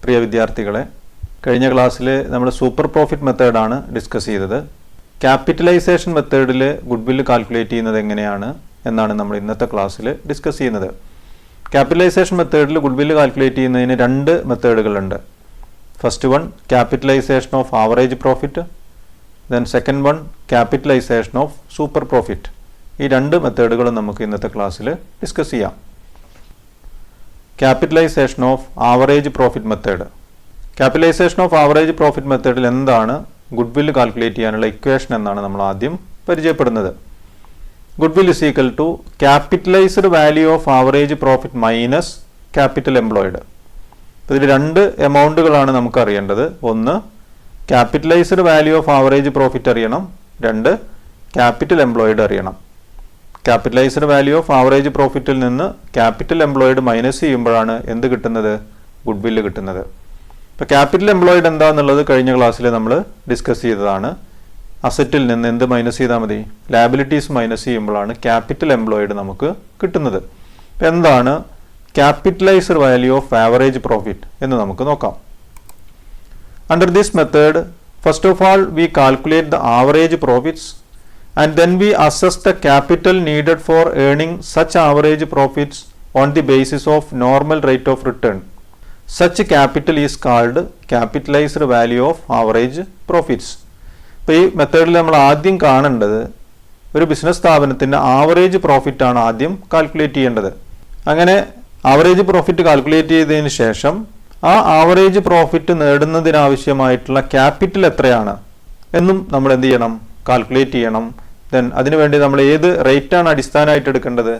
പ്രിയ വിദ്യാർത്ഥികളെ, കഴിഞ്ഞ ക്ലാസ്സിൽ നമ്മൾ സൂപ്പർ പ്രോഫിറ്റ് മെത്തേഡാണ് ഡിസ്കസ് ചെയ്തത്. ക്യാപിറ്റലൈസേഷൻ മെത്തേഡിൽ ഗുഡ്വിൽ കാൽക്കുലേറ്റ് ചെയ്യുന്നത് എങ്ങനെയാണ് എന്നാണ് നമ്മൾ ഇന്നത്തെ ക്ലാസ്സിൽ ഡിസ്കസ് ചെയ്യുന്നത്. ക്യാപിറ്റലൈസേഷൻ മെത്തേഡിൽ ഗുഡ്വിൽ കാൽക്കുലേറ്റ് ചെയ്യുന്നതിന് രണ്ട് മെത്തേഡുകളുണ്ട്. First one capitalisation of average profit, then second one capitalisation of super profit. ഈ രണ്ട് മെത്തേഡുകളും നമുക്ക് ഇന്നത്തെ ക്ലാസ്സിൽ ഡിസ്കസ് ചെയ്യാം. Capitalisation of average profit method. Capitalisation of average profit മെത്തേഡിൽ എന്താണ് ഗുഡ്വിൽ കാൽക്കുലേറ്റ് ചെയ്യാനുള്ള ഇക്വേഷൻ എന്നാണ് നമ്മൾ ആദ്യം പരിചയപ്പെടുന്നത്. Goodwill is equal to capitalised value of average profit minus capital employed. ഇതിൽ രണ്ട് എമൗണ്ടുകളാണ് നമുക്ക് അറിയേണ്ടത്. ഒന്ന് capitalised value of average profit അറിയണം, രണ്ട് ക്യാപിറ്റൽ എംപ്ലോയിഡ് അറിയണം. ക്യാപിറ്റലൈസ്ഡ് വാല്യൂ ഓഫ് ആവറേജ് പ്രോഫിറ്റിൽ നിന്ന് ക്യാപിറ്റൽ എംപ്ലോയിഡ് മൈനസ് ചെയ്യുമ്പോഴാണ് എന്ത് കിട്ടുന്നത്? ഗുഡ്വിൽ കിട്ടുന്നത്. ഇപ്പോൾ ക്യാപിറ്റൽ എംപ്ലോയിഡ് എന്താണെന്നുള്ളത് കഴിഞ്ഞ ക്ലാസ്സിൽ നമ്മൾ ഡിസ്കസ് ചെയ്തതാണ്. അസറ്റിൽ നിന്ന് എന്ത് മൈനസ് ചെയ്താൽ മതി? ലയബിലിറ്റീസ് മൈനസ് ചെയ്യുമ്പോഴാണ് ക്യാപിറ്റൽ എംപ്ലോയിഡ് നമുക്ക് കിട്ടുന്നത്. അപ്പോൾ എന്താണ് capitalised value of average profit എന്ന് നമുക്ക് നോക്കാം. Under this method, first of all we calculate the average profits and then we assess the capital needed for earning such average profits on the basis of normal rate of return. Such capital is called capitalized value of average profits. ഇപ്പോൾ ഈ മെത്തേഡിൽ നമ്മൾ ആദ്യം കാണേണ്ടത് ഒരു business സ്ഥാപനത്തിൻ്റെ average profit ആണ് ആദ്യം കാൽക്കുലേറ്റ് ചെയ്യേണ്ടത്. അങ്ങനെ ആവറേജ് പ്രോഫിറ്റ് കാൽക്കുലേറ്റ് ചെയ്തതിന് ശേഷം ആ ആവറേജ് പ്രോഫിറ്റ് നേടുന്നതിനാവശ്യമായിട്ടുള്ള ക്യാപിറ്റൽ എത്രയാണ് എന്നും നമ്മൾ എന്ത് ചെയ്യണം? കാൽക്കുലേറ്റ് ചെയ്യണം. ദെൻ അതിനുവേണ്ടി നമ്മൾ ഏത് റേറ്റാണ് അടിസ്ഥാനമായിട്ട് എടുക്കേണ്ടത്?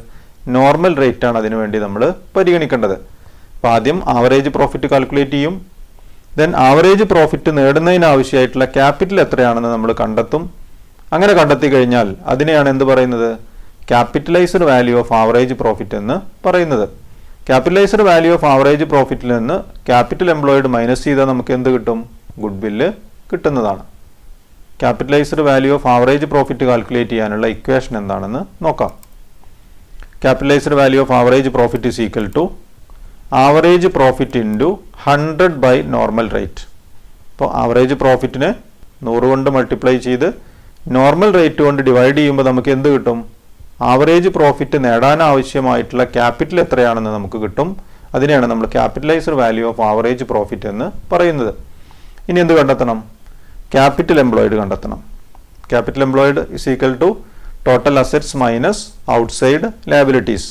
നോർമൽ റേറ്റാണ് അതിനുവേണ്ടി നമ്മൾ പരിഗണിക്കേണ്ടത്. അപ്പോൾ ആദ്യം ആവറേജ് പ്രോഫിറ്റ് കാൽക്കുലേറ്റ് ചെയ്യും. ദെൻ ആവറേജ് പ്രോഫിറ്റ് നേടുന്നതിനാവശ്യമായിട്ടുള്ള ക്യാപിറ്റൽ എത്രയാണെന്ന് നമ്മൾ കണ്ടെത്തും. അങ്ങനെ കണ്ടെത്തി കഴിഞ്ഞാൽ അതിനെയാണ് എന്ത് പറയുന്നത്? Capitalised value of average profit എന്ന് പറയുന്നത്. ക്യാപിറ്റലൈസ്ഡ് വാല്യൂ ഓഫ് ആവറേജ് പ്രോഫിറ്റിൽ നിന്ന് ക്യാപിറ്റൽ എംപ്ലോയിഡ് മൈനസ് ചെയ്താൽ നമുക്ക് എന്ത് കിട്ടും? ഗുഡ്വില്ല് കിട്ടുന്നതാണ്. Capitalised value of average profit calculate ചെയ്യാനുള്ള ഇക്വേഷൻ എന്താണെന്ന് നോക്കാം. Capitalised value of average profit is equal to average profit into 100 by normal rate. അപ്പോൾ ആവറേജ് പ്രോഫിറ്റിനെ 100 കൊണ്ട് മൾട്ടിപ്ലൈ ചെയ്ത് നോർമൽ റേറ്റ് കൊണ്ട് ഡിവൈഡ് ചെയ്യുമ്പോൾ നമുക്ക് എന്ത് കിട്ടും? ആവറേജ് പ്രോഫിറ്റ് നേടാൻ ആവശ്യമായിട്ടുള്ള ക്യാപിറ്റൽ എത്രയാണെന്ന് നമുക്ക് കിട്ടും. അതിനെയാണ് നമ്മൾ capitalised value of average profit എന്ന് പറയുന്നത്. ഇനി എന്ത് കണ്ടെത്തണം? ക്യാപിറ്റൽ എംപ്ലോയിഡ് കണ്ടെത്തണം. Capital employed is equal to total assets minus outside liabilities.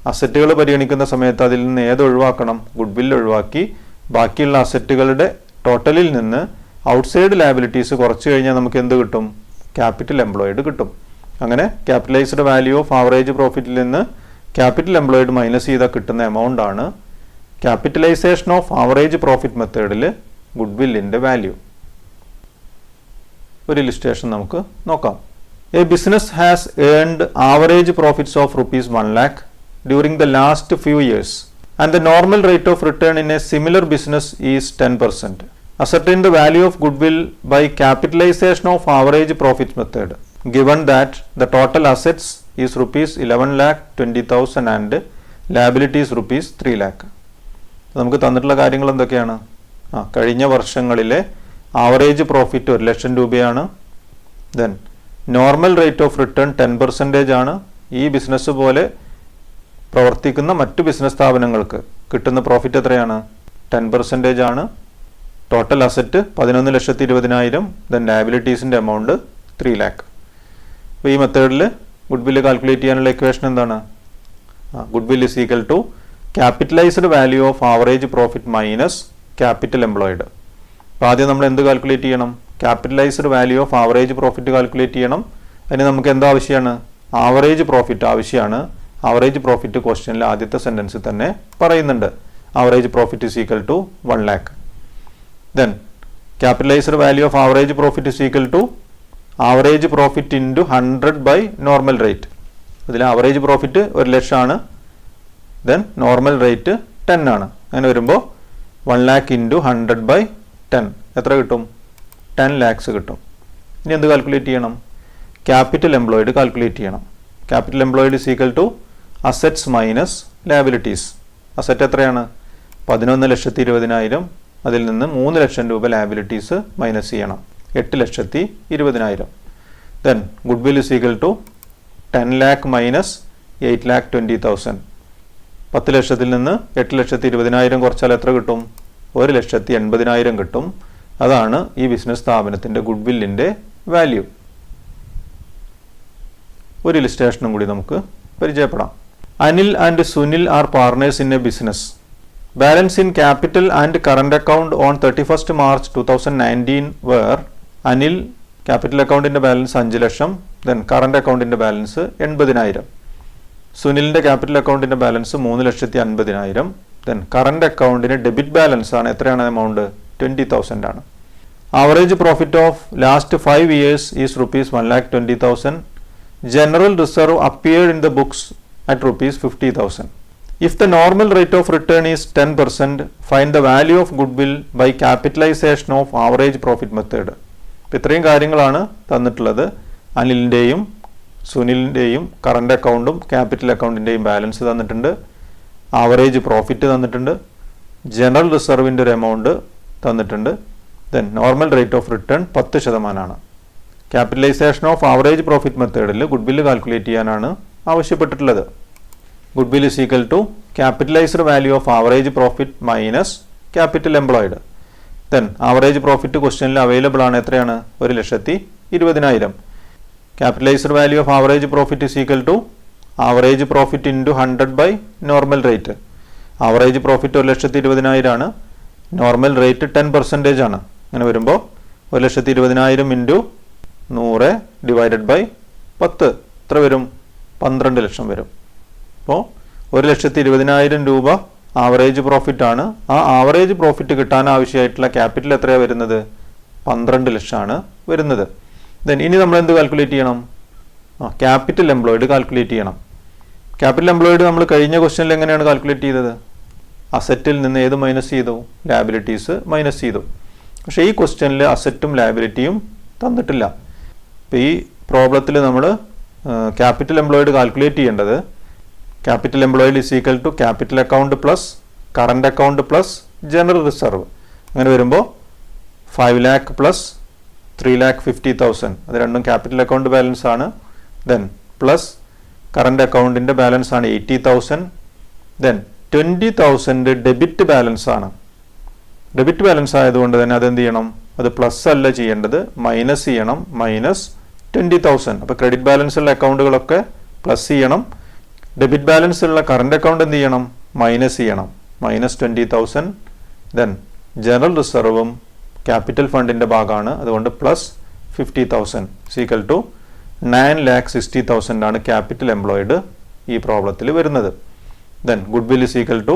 അസറ്റുകൾ പരിഗണിക്കുന്ന സമയത്ത് അതിൽ നിന്ന് ഏത് ഒഴിവാക്കണം? ഗുഡ്വിൽ ഒഴിവാക്കി ബാക്കിയുള്ള അസറ്റുകളുടെ ടോട്ടലിൽ നിന്ന് ഔട്ട്സൈഡ് ലയബിലിറ്റീസ് കുറച്ച് കഴിഞ്ഞാൽ നമുക്ക് എന്ത് കിട്ടും? ക്യാപിറ്റൽ എംപ്ലോയിഡ് കിട്ടും. അങ്ങനെ ക്യാപിറ്റലൈസ്ഡ് വാല്യൂ ഓഫ് ആവറേജ് പ്രോഫിറ്റിൽ നിന്ന് ക്യാപിറ്റൽ എംപ്ലോയിഡ് മൈനസ് ചെയ്താൽ കിട്ടുന്ന എമൗണ്ട് ആണ് ക്യാപിറ്റലൈസേഷൻ ഓഫ് ആവറേജ് പ്രോഫിറ്റ് മെത്തേഡിൽ ഗുഡ്വില്ലിൻ്റെ വാല്യൂ. ഒരു ഇല്ലുസ്ട്രേഷൻ നമുക്ക് നോക്കാം. A business has earned average profits of ₹1 lakh during the last few years and the normal rate of return in a similar business is 10%. Ascertain the value of goodwill by capitalization of average profit method given that the total assets is ₹11,20,000 and liabilities ₹3 lakh. നമുക്ക് തന്നിട്ടുള്ള കാര്യങ്ങൾ എന്തൊക്കെയാണ്? കഴിഞ്ഞ വർഷങ്ങളിലെ average profit 1,00,000 രൂപയാണ്. Then normal rate of return 10% ആണ്. ഈ business പോലെ പ്രവർത്തിക്കുന്ന മറ്റു ബിസിനസ് സ്ഥാപനങ്ങൾക്ക് കിട്ടുന്ന പ്രോഫിറ്റ് എത്രയാണ്? 10% ആണ്. Total asset 11,20,000. ദെൻ ലയബിലിറ്റീസിൻ്റെ എമൗണ്ട് 3 lakh. അപ്പോൾ ഈ മെത്തേഡിൽ ഗുഡ്വില്ല് കാൽക്കുലേറ്റ് ചെയ്യാനുള്ള ഇക്വേഷൻ എന്താണ്? Goodwill is equal to capitalised value of average profit minus capital employed. അപ്പോൾ ആദ്യം നമ്മൾ എന്ത് കാൽക്കുലേറ്റ് ചെയ്യണം? Capitalised value of average profit calculate ചെയ്യണം. അതിന് നമുക്ക് എന്താ ആവശ്യമാണ്? ആവറേജ് പ്രോഫിറ്റ് ആവശ്യമാണ്. ആവറേജ് പ്രോഫിറ്റ് ക്വസ്റ്റ്യനിൽ ആദ്യത്തെ സെൻറ്റൻസിൽ തന്നെ പറയുന്നുണ്ട്. Average profit is equal to 1 lakh. Then capitalised value of average profit is equal to average profit into 100 by normal rate. ഇതിൽ ആവറേജ് പ്രോഫിറ്റ് 1,00,000 ആണ്. ദെൻ നോർമൽ റേറ്റ് 10 ആണ്. അങ്ങനെ വരുമ്പോൾ 1 lakh ഇൻറ്റു 100 ബൈ 10 എത്ര കിട്ടും? 10 lakhs കിട്ടും. ഇനി എന്ത് കാൽക്കുലേറ്റ് ചെയ്യണം? ക്യാപിറ്റൽ എംപ്ലോയിഡ് കാൽക്കുലേറ്റ് ചെയ്യണം. Capital employed is equal to assets minus liabilities. Asset എത്രയാണ്? 11,20,000 അതിൽ നിന്ന് 3 ലക്ഷം രൂപ ലാബിലിറ്റീസ് മൈനസ് ചെയ്യണം. 8,20,000. Then goodwill is equal to 10 lakh minus 8,20,000. 10 ലക്ഷത്തിൽ നിന്ന് 8,20,000 കുറച്ചാൽ എത്ര കിട്ടും? 1,80,000 കിട്ടും. അതാണ് ഈ ബിസിനസ് സ്ഥാപനത്തിൻ്റെ ഗുഡ് വില്ലിൻ്റെ വാല്യൂ. ഒരു ഇലിസ്ട്രേഷനും കൂടി നമുക്ക് പരിചയപ്പെടാം. Anil and Sunil are partners in a business. Balance in capital and current account on 31st March 2019 where Anil capital അക്കൗണ്ടിൻ്റെ ബാലൻസ് 5 ലക്ഷം, ദെൻ കറണ്ട് അക്കൗണ്ടിൻ്റെ ബാലൻസ് 80,000. സുനിലിൻ്റെ ക്യാപിറ്റൽ അക്കൗണ്ടിൻ്റെ ബാലൻസ് 3,50,000. ദെൻ കറണ്ട് അക്കൗണ്ടിന് ഡെബിറ്റ് ബാലൻസ് ആണ്. എത്രയാണ് എമൗണ്ട്? 20,000 ആണ്. Average profit of last 5 years is rupees 1,20,000. General reserve appeared in the books at rupees 50,000. If the normal rate of return is 10%, find the value of goodwill by capitalization of average profit method. ഇത്രയും കാര്യങ്ങളാണ് തന്നിട്ടുള്ളത്. അനിലിൻ്റെയും സുനിലിൻ്റെയും current അക്കൗണ്ടും capital അക്കൗണ്ടിൻ്റെയും balance തന്നിട്ടുണ്ട്, average profit തന്നിട്ടുണ്ട്, general റിസർവിൻ്റെ ഒരു എമൗണ്ട് തന്നിട്ടുണ്ട്, then normal rate of return 10%. Capitalisation of average profit മെത്തേഡിൽ ഗുഡ് വില്ല് കാൽക്കുലേറ്റ് ചെയ്യാനാണ് ആവശ്യപ്പെട്ടിട്ടുള്ളത്. Goodwill is equal to capitalised value of average profit minus capital employed. Then average profit ക്വസ്റ്റ്യനിൽ available ആണ്. എത്രയാണ്? 1,20,000. Capitalised value of average profit is equal to average profit into 100 by normal rate. Average profit 1,20,000 ആണ്, normal rate 10% ആണ്. അങ്ങനെ വരുമ്പോൾ 1,20,000 into 100 divided by 10 എത്ര വരും? 12 ലക്ഷം വരും. അപ്പോൾ 1,20,000 രൂപ ആവറേജ് പ്രോഫിറ്റ് ആണ്. ആ ആവറേജ് പ്രോഫിറ്റ് കിട്ടാൻ ആവശ്യമായിട്ടുള്ള ക്യാപിറ്റൽ എത്രയാണ് വരുന്നത്? 12 ലക്ഷമാണ് വരുന്നത്. ദെൻ ഇനി നമ്മൾ എന്ത് കാൽക്കുലേറ്റ് ചെയ്യണം? ക്യാപിറ്റൽ എംപ്ലോയിഡ് കാൽക്കുലേറ്റ് ചെയ്യണം. ക്യാപിറ്റൽ എംപ്ലോയിഡ് നമ്മൾ കഴിഞ്ഞ ക്വസ്റ്റ്യനിൽ എങ്ങനെയാണ് കാൽക്കുലേറ്റ് ചെയ്തത്? അസറ്റിൽ നിന്ന് ഏത് മൈനസ് ചെയ്തു? ലാബിലിറ്റീസ് മൈനസ് ചെയ്തു. പക്ഷേ ഈ ക്വസ്റ്റ്യനിൽ അസറ്റും ലാബിലിറ്റിയും തന്നിട്ടില്ല. ഇപ്പോൾ ഈ പ്രോബ്ലത്തിൽ നമ്മൾ ക്യാപിറ്റൽ എംപ്ലോയിഡ് കാൽക്കുലേറ്റ് ചെയ്യേണ്ടത് capital employed is equal to capital account plus current account plus general reserve. അങ്ങനെ വരുമ്പോൾ 5 lakh പ്ലസ് 3,50,000 അത് രണ്ടും ക്യാപിറ്റൽ അക്കൗണ്ട് ബാലൻസ് ആണ്. ദെൻ പ്ലസ് കറണ്ട് അക്കൗണ്ടിൻ്റെ ബാലൻസ് ആണ് 80,000. ദെൻ 20,000 ഡെബിറ്റ് ബാലൻസ് ആണ്. ഡെബിറ്റ് ബാലൻസ് ആയതുകൊണ്ട് തന്നെ അതെന്ത് ചെയ്യണം? അത് പ്ലസ് അല്ല ചെയ്യേണ്ടത്, മൈനസ് ചെയ്യണം. മൈനസ് 20,000. അപ്പോൾ ക്രെഡിറ്റ് ബാലൻസ് ഉള്ള അക്കൗണ്ടുകളൊക്കെ പ്ലസ് ചെയ്യണം. ഡെബിറ്റ് ബാലൻസ് ഉള്ള കറണ്ട് അക്കൗണ്ട് എന്ത് ചെയ്യണം? മൈനസ് ചെയ്യണം. മൈനസ് 20,000. ദെൻ ജനറൽ റിസർവും ക്യാപിറ്റൽ ഫണ്ടിൻ്റെ ഭാഗമാണ്, അതുകൊണ്ട് പ്ലസ് 50,000 ഈക്വൽ ടു 9,60,000 ആണ് ക്യാപിറ്റൽ എംപ്ലോയിഡ് ഈ പ്രോബ്ലത്തിൽ വരുന്നത്. Then goodwill is equal to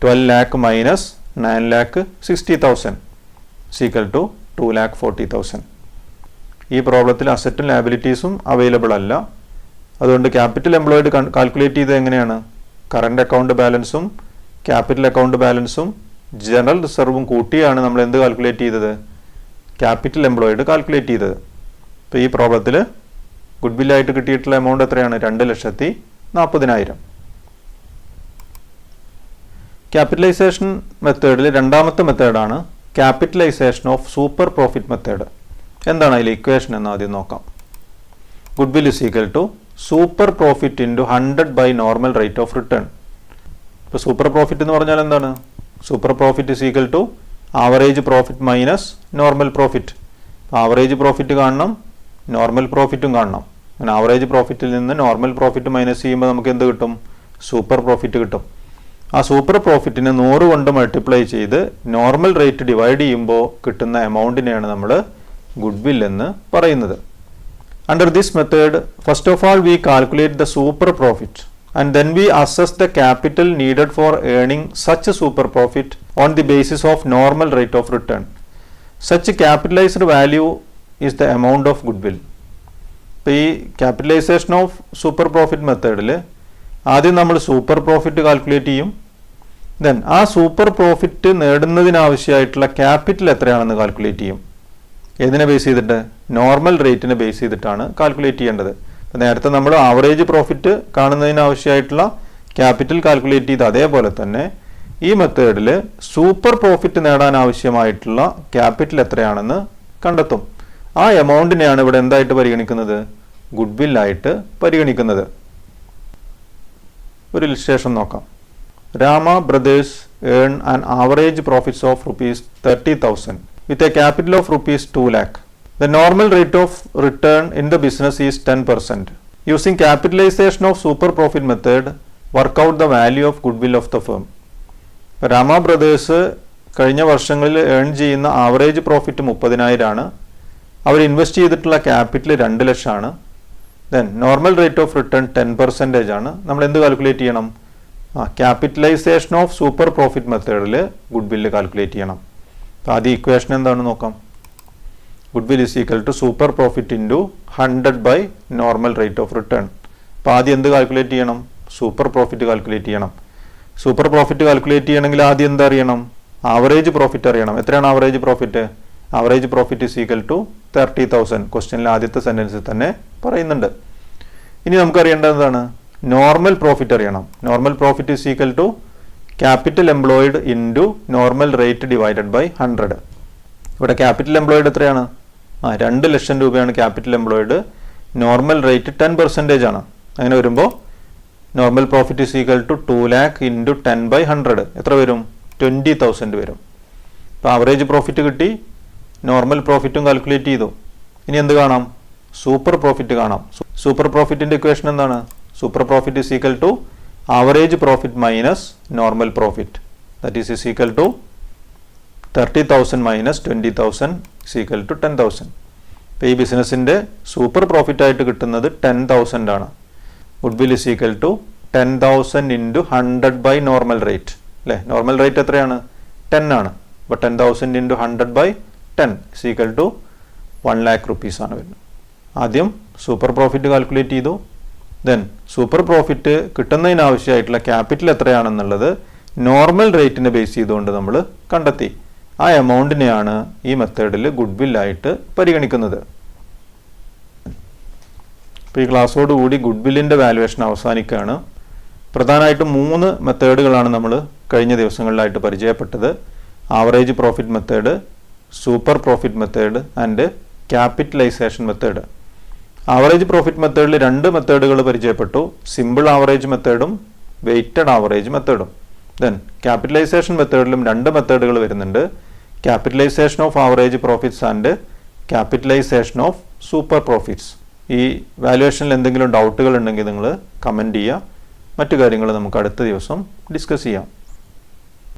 12 lakh minus 9,60,000 equal to 2,40,000. ഈ പ്രോബ്ലത്തിൽ അസറ്റും ലാബിലിറ്റീസും അവൈലബിൾ അല്ല. അതുകൊണ്ട് ക്യാപിറ്റൽ എംപ്ലോയിഡ് കാൽക്കുലേറ്റ് ചെയ്തത് എങ്ങനെയാണ്? കറണ്ട് അക്കൗണ്ട് ബാലൻസും ക്യാപിറ്റൽ അക്കൗണ്ട് ബാലൻസും ജനറൽ റിസർവും കൂട്ടിയാണ് നമ്മൾ എന്ത് കാൽക്കുലേറ്റ് ചെയ്തത്? ക്യാപിറ്റൽ എംപ്ലോയിഡ് കാൽക്കുലേറ്റ് ചെയ്തത്. ഇപ്പോൾ ഈ പ്രോബ്ലത്തിൽ ഗുഡ് വില്ലായിട്ട് കിട്ടിയിട്ടുള്ള എമൗണ്ട് എത്രയാണ്? 2,40,000. ക്യാപിറ്റലൈസേഷൻ മെത്തേഡിൽ രണ്ടാമത്തെ മെത്തേഡാണ് capitalisation of super profit method. എന്താണ് അതിൽ ഇക്വേഷൻ എന്ന് ആദ്യം നോക്കാം. Goodwill is equal to super profit into 100 by normal rate of return. ഇപ്പോൾ സൂപ്പർ പ്രോഫിറ്റ് എന്ന് പറഞ്ഞാൽ എന്താണ്? Super profit is equal to average profit minus normal profit. Average profit കാണണം, നോർമൽ പ്രോഫിറ്റും കാണണം. അങ്ങനെ ആവറേജ് പ്രോഫിറ്റിൽ നിന്ന് നോർമൽ പ്രോഫിറ്റ് മൈനസ് ചെയ്യുമ്പോൾ നമുക്ക് എന്ത് കിട്ടും? സൂപ്പർ പ്രോഫിറ്റ് കിട്ടും. ആ സൂപ്പർ പ്രോഫിറ്റിനെ 100 കൊണ്ട് മൾട്ടിപ്ലൈ ചെയ്ത് നോർമൽ റേറ്റ് ഡിവൈഡ് ചെയ്യുമ്പോൾ കിട്ടുന്ന എമൗണ്ടിനെയാണ് നമ്മൾ ഗുഡ് വിൽ എന്ന് പറയുന്നത്. Under this method first of all we calculate the super profit and then we assess the capital needed for earning such a super profit on the basis of normal rate of return. Such capitalized value is the amount of goodwill. ഇപ്പോൾ ഈ capitalisation of super profit മെത്തേഡിൽ ആദ്യം നമ്മൾ super profit calculate ചെയ്യും. Then ആ super profit നേടുന്നതിനാവശ്യമായിട്ടുള്ള capital എത്രയാണെന്ന് calculate ചെയ്യും. ഏതിനെ ബേസ് ചെയ്തിട്ട്? നോർമൽ റേറ്റിനെ ബേസ് ചെയ്തിട്ടാണ് കാൽക്കുലേറ്റ് ചെയ്യേണ്ടത്. നേരത്തെ നമ്മൾ ആവറേജ് പ്രോഫിറ്റ് കാണുന്നതിനാവശ്യമായിട്ടുള്ള ക്യാപിറ്റൽ കാൽക്കുലേറ്റ് ചെയ്ത് അതേപോലെ തന്നെ ഈ മെത്തേഡിൽ സൂപ്പർ പ്രോഫിറ്റ് നേടാൻ ആവശ്യമായിട്ടുള്ള ക്യാപിറ്റൽ എത്രയാണെന്ന് കണ്ടെത്തും. ആ എമൗണ്ടിനെയാണ് ഇവിടെ എന്തായിട്ട് പരിഗണിക്കുന്നത്? ഗുഡ്വില്ലായിട്ട് പരിഗണിക്കുന്നത്. ഒരു ഇലിസ്ട്രേഷൻ നോക്കാം. Rama brothers earn an average profits of ₹30,000 with a capital of ₹2 lakh. The normal rate of return in the business is 10%. Using capitalization of super profit method, work out the value of goodwill of the firm. Rama brothers കഴിഞ്ഞ വർഷങ്ങളിൽ earn ചെയ്യുന്ന average profit 30,000 ആണ്. അവർ invest ചെയ്തിട്ടുള്ള capital 2 ലക്ഷമാണ്. Then normal rate of return 10% ആണ്. നമ്മൾ എന്ത് calculate ചെയ്യണം? ക്യാപിറ്റലൈസേഷൻ ഓഫ് സൂപ്പർ പ്രോഫിറ്റ് മെത്തേഡിൽ ഗുഡ്വില്ല് കാൽക്കുലേറ്റ് ചെയ്യണം. അപ്പോൾ ആദ്യം ഇക്വേഷൻ എന്താണെന്ന് നോക്കാം. Goodwill is equal to super profit into 100 by normal rate of return. അപ്പോൾ ആദ്യം എന്ത് കാൽക്കുലേറ്റ് ചെയ്യണം? സൂപ്പർ പ്രോഫിറ്റ് കാൽക്കുലേറ്റ് ചെയ്യണം. സൂപ്പർ പ്രോഫിറ്റ് കാൽക്കുലേറ്റ് ചെയ്യണമെങ്കിൽ ആദ്യം എന്താ അറിയണം? ആവറേജ് പ്രോഫിറ്റ് അറിയണം. എത്രയാണ് average profit? Average profit is equal to 30,000. ക്വസ്റ്റ്യനിൽ ആദ്യത്തെ സെൻറ്റൻസിൽ തന്നെ പറയുന്നുണ്ട്. ഇനി നമുക്കറിയേണ്ടത് എന്താണ്? നോർമൽ പ്രോഫിറ്റ് അറിയണം. Normal profit is equal to capital employed into normal rate divided by 100. ഇവിടെ ക്യാപിറ്റൽ എംപ്ലോയിഡ് എത്രയാണ്? 2 ലക്ഷം രൂപയാണ് ക്യാപിറ്റൽ എംപ്ലോയിഡ്. നോർമൽ റേറ്റ് 10% ആണ്. അങ്ങനെ വരുമ്പോൾ normal profit is equal to 2 lakh into 10 by 100 എത്ര വരും? 20,000 വരും. അപ്പോൾ ആവറേജ് പ്രോഫിറ്റ് കിട്ടി, നോർമൽ പ്രോഫിറ്റും കാൽക്കുലേറ്റ് ചെയ്തു. ഇനി എന്ത് കാണാം? സൂപ്പർ പ്രോഫിറ്റ് കാണാം. സൂപ്പർ പ്രോഫിറ്റിൻ്റെ ഇക്വേഷൻ എന്താണ്? Super profit is equal to average profit minus normal profit. That is equal to 30,000 minus 20,000 is equal to 10,000. അപ്പോൾ ഈ ബിസിനസ്സിൻ്റെ സൂപ്പർ പ്രോഫിറ്റ് ആയിട്ട് കിട്ടുന്നത് 10,000 ആണ്. Goodwill is equal to 10,000 into 100 by normal rate അല്ലേ? നോർമൽ റേറ്റ് എത്രയാണ്? 10 ആണ്. അപ്പോൾ 10,000 into 100 by 10 is equal to 1 lakh rupees ആണ് വരുന്നത്. ആദ്യം സൂപ്പർ പ്രോഫിറ്റ് കാൽക്കുലേറ്റ് ചെയ്തു. ദെൻ സൂപ്പർ പ്രോഫിറ്റ് കിട്ടുന്നതിനാവശ്യമായിട്ടുള്ള ക്യാപിറ്റൽ എത്രയാണെന്നുള്ളത് നോർമൽ റേറ്റിനെ ബേസ് ചെയ്തുകൊണ്ട് നമ്മൾ കണ്ടെത്തി. ആ എമൗണ്ടിനെയാണ് ഈ മെത്തേഡിൽ ഗുഡ്വില്ലായിട്ട് പരിഗണിക്കുന്നത്. ഇപ്പോൾ ഈ ക്ലാസ്സോടുകൂടി ഗുഡ്വില്ലിൻ്റെ വാല്യുവേഷൻ അവസാനിക്കുകയാണ്. പ്രധാനമായിട്ടും 3 മെത്തേഡുകളാണ് നമ്മൾ കഴിഞ്ഞ ദിവസങ്ങളിലായിട്ട് പരിചയപ്പെട്ടത്. Average profit method, super profit method and capitalisation method. Average profit മെത്തേഡിൽ 2 മെത്തേഡുകൾ പരിചയപ്പെട്ടു. സിമ്പിൾ ആവറേജ് മെത്തേഡും വെയ്റ്റഡ് ആവറേജ് മെത്തേഡും. ദെൻ ക്യാപിറ്റലൈസേഷൻ മെത്തേഡിലും 2 മെത്തേഡുകൾ വരുന്നുണ്ട്. Capitalisation of average profits and capitalisation of super profits. ഈ വാല്യുവേഷനിൽ എന്തെങ്കിലും ഡൗട്ടുകൾ ഉണ്ടെങ്കിൽ നിങ്ങൾ കമൻറ്റ് ചെയ്യുക. മറ്റു കാര്യങ്ങൾ നമുക്ക് അടുത്ത ദിവസം ഡിസ്കസ് ചെയ്യാം.